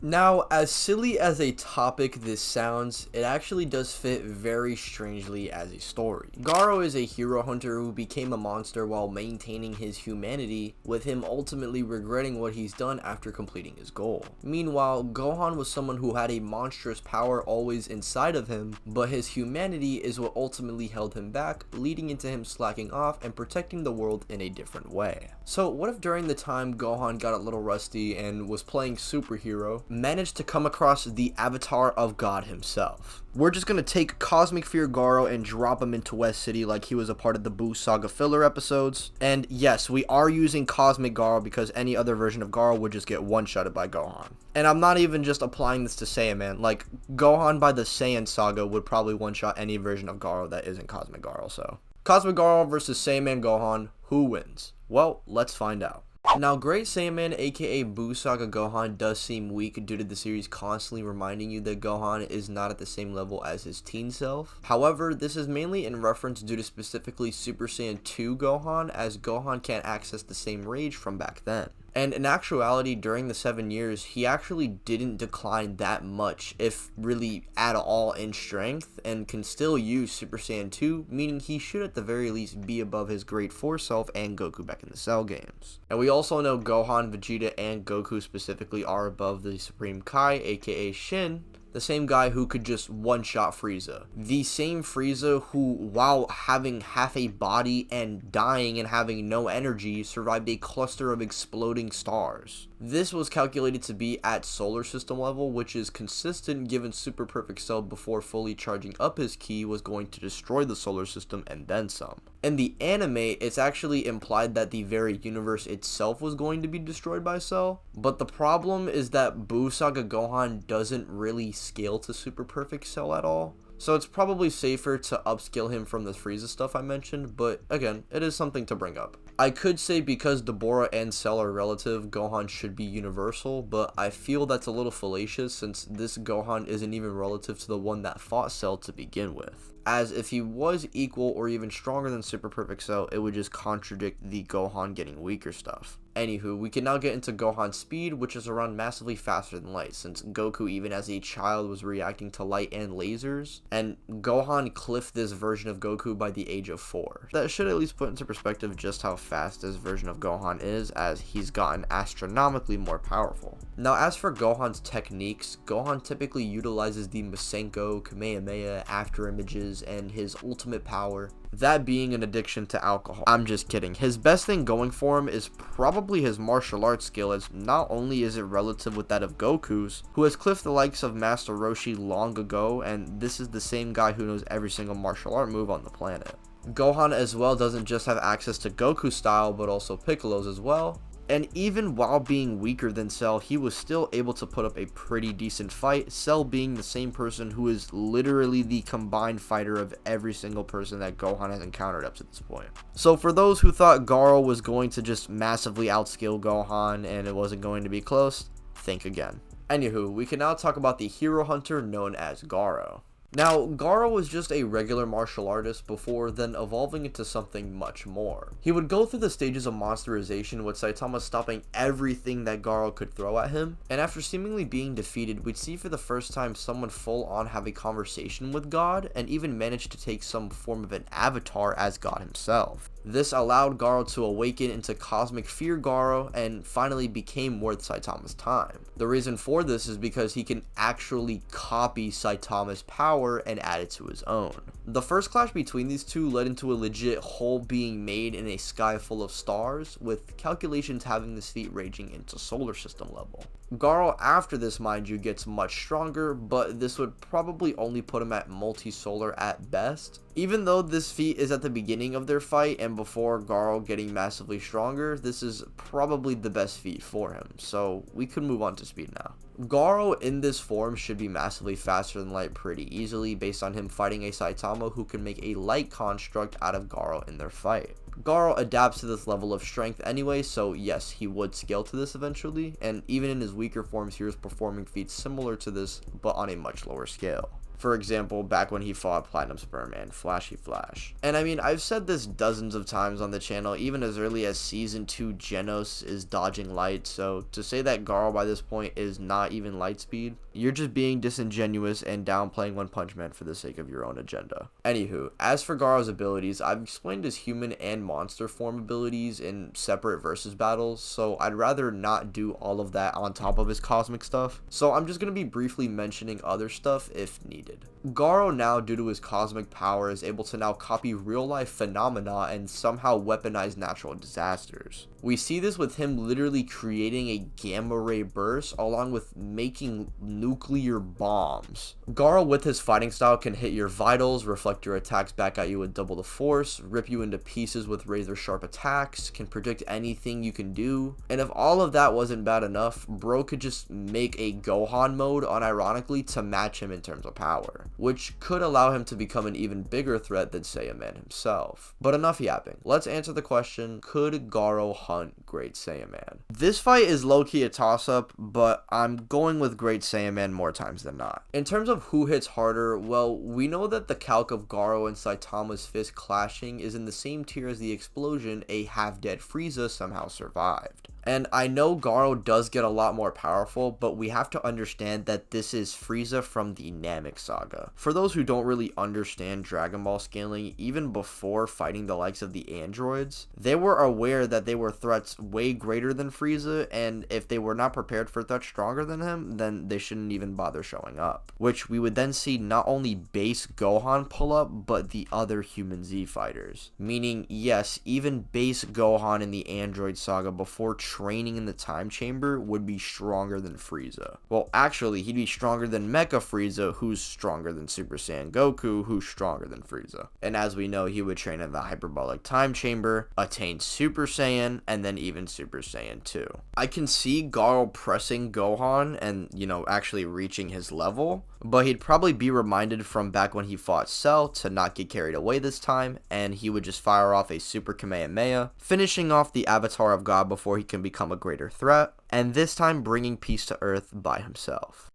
Now, as silly as a topic this sounds, it actually does fit very strangely as a story. Garou is a hero hunter who became a monster while maintaining his humanity, with him ultimately regretting what he's done after completing his goal. Meanwhile, Gohan was someone who had a monstrous power always inside of him, but his humanity is what ultimately held him back, leading into him slacking off and protecting the world in a different way. So what if during the time Gohan got a little rusty and was playing superhero, managed to come across the avatar of God himself? We're just gonna take Cosmic Fear Garou and drop him into West City like he was a part of the Buu Saga filler episodes. And yes, we are using Cosmic Garou because any other version of Garou would just get one-shotted by Gohan. And I'm not even just applying this to Saiyaman, like Gohan by the Saiyan saga would probably one-shot any version of Garou that isn't Cosmic Garou. So Cosmic Garou versus Saiyaman Gohan, who wins? Well, let's find out. Now, Great Saiyaman aka Buu Saga Gohan does seem weak due to the series constantly reminding you that Gohan is not at the same level as his teen self. However, this is mainly in reference due to specifically Super Saiyan 2 Gohan, as Gohan can't access the same rage from back then. And in actuality, during the 7 years, he actually didn't decline that much, if really at all, in strength, and can still use Super Saiyan 2, meaning he should at the very least be above his Grade 4 self and Goku back in the Cell games. And we also know Gohan, Vegeta, and Goku specifically are above the Supreme Kai, aka Shin, the same guy who could just one-shot Frieza. The same Frieza who, while having half a body and dying and having no energy, survived a cluster of exploding stars. This was calculated to be at solar system level, which is consistent given Super Perfect Cell before fully charging up his ki was going to destroy the solar system and then some. In the anime, it's actually implied that the very universe itself was going to be destroyed by Cell, but the problem is that Buu Saga Gohan doesn't really scale to Super Perfect Cell at all. So it's probably safer to upscale him from the Frieza stuff I mentioned, but again, it is something to bring up. I could say because Dabura and Cell are relative, Gohan should be universal, but I feel that's a little fallacious since this Gohan isn't even relative to the one that fought Cell to begin with. As if he was equal or even stronger than Super Perfect Cell, it would just contradict the Gohan getting weaker stuff. Anywho, we can now get into Gohan's speed, which is around massively faster than light, since Goku even as a child was reacting to light and lasers, and Gohan cliffed this version of Goku by the age of 4. That should at least put into perspective just how fast this version of Gohan is, as he's gotten astronomically more powerful. Now, as for Gohan's techniques, Gohan typically utilizes the Masenko, Kamehameha, after images, and his ultimate power, that being an addiction to alcohol. I'm just kidding. His best thing going for him is probably his martial arts skill, as not only is it relative with that of Goku's, who has cliffed the likes of Master Roshi long ago, and this is the same guy who knows every single martial art move on the planet. Gohan as well doesn't just have access to Goku's style, but also Piccolo's as well. And even while being weaker than Cell, he was still able to put up a pretty decent fight, Cell being the same person who is literally the combined fighter of every single person that Gohan has encountered up to this point. So for those who thought Garou was going to just massively outskill Gohan and it wasn't going to be close, think again. Anywho, we can now talk about the hero hunter known as Garou. Now, Garou was just a regular martial artist before then evolving into something much more. He would go through the stages of monsterization with Saitama stopping everything that Garou could throw at him, and after seemingly being defeated, we'd see for the first time someone full on have a conversation with God, and even manage to take some form of an avatar as God himself. This allowed Garou to awaken into Cosmic Fear Garou and finally became worth Saitama's time. The reason for this is because he can actually copy Saitama's power and add it to his own. The first clash between these two led into a legit hole being made in a sky full of stars, with calculations having this feat raging into solar system level. Garou after this, mind you, gets much stronger, but this would probably only put him at multi-solar at best. Even though this feat is at the beginning of their fight and before Garou getting massively stronger, this is probably the best feat for him, so we could move on to speed now. Garou in this form should be massively faster than light pretty easily based on him fighting a Saitama who can make a light construct out of Garou in their fight. Garou adapts to this level of strength anyway, so yes, he would scale to this eventually, and even in his weaker forms he was performing feats similar to this but on a much lower scale. For example, back when he fought Platinum Sperm and Flashy Flash. And I mean, I've said this dozens of times on the channel, even as early as Season 2 Genos is dodging light, so to say that Garou by this point is not even light speed, you're just being disingenuous and downplaying One Punch Man for the sake of your own agenda. Anywho, as for Garou's abilities, I've explained his human and monster form abilities in separate versus battles, so I'd rather not do all of that on top of his cosmic stuff, so I'm just going to be briefly mentioning other stuff if needed. Garou now, due to his cosmic power, is able to now copy real life phenomena and somehow weaponize natural disasters. We see this with him literally creating a gamma ray burst along with making nuclear bombs. Garou with his fighting style can hit your vitals, reflect your attacks back at you with double the force, rip you into pieces with razor sharp attacks, can predict anything you can do, and if all of that wasn't bad enough, bro could just make a Gohan mode unironically to match him in terms of power, which could allow him to become an even bigger threat than Saiyaman himself. But enough yapping, let's answer the question, could Garou hunt Great Saiyaman? This fight is low-key a toss-up, but I'm going with Great Saiyaman more times than not. In terms of who hits harder, well, we know that the calc of Garou and Saitama's fist clashing is in the same tier as the explosion a half-dead Frieza somehow survived. And I know Garou does get a lot more powerful, but we have to understand that this is Frieza from the Namek saga. For those who don't really understand Dragon Ball scaling, even before fighting the likes of the androids, they were aware that they were threats way greater than Frieza, and if they were not prepared for threats stronger than him, then they shouldn't even bother showing up. Which we would then see not only base Gohan pull up, but the other human Z fighters. Meaning, yes, even base Gohan in the android saga before training in the time chamber would be stronger than Frieza. Well, actually, he'd be stronger than Mecha Frieza, who's stronger than Super Saiyan Goku, who's stronger than Frieza. And as we know, he would train in the hyperbolic time chamber, attain Super Saiyan, and then even Super Saiyan 2. I can see Garou pressing Gohan and, actually reaching his level, but he'd probably be reminded from back when he fought Cell to not get carried away this time, and he would just fire off a Super Kamehameha, finishing off the Avatar of God before he can become a greater threat, and this time bringing peace to Earth by himself.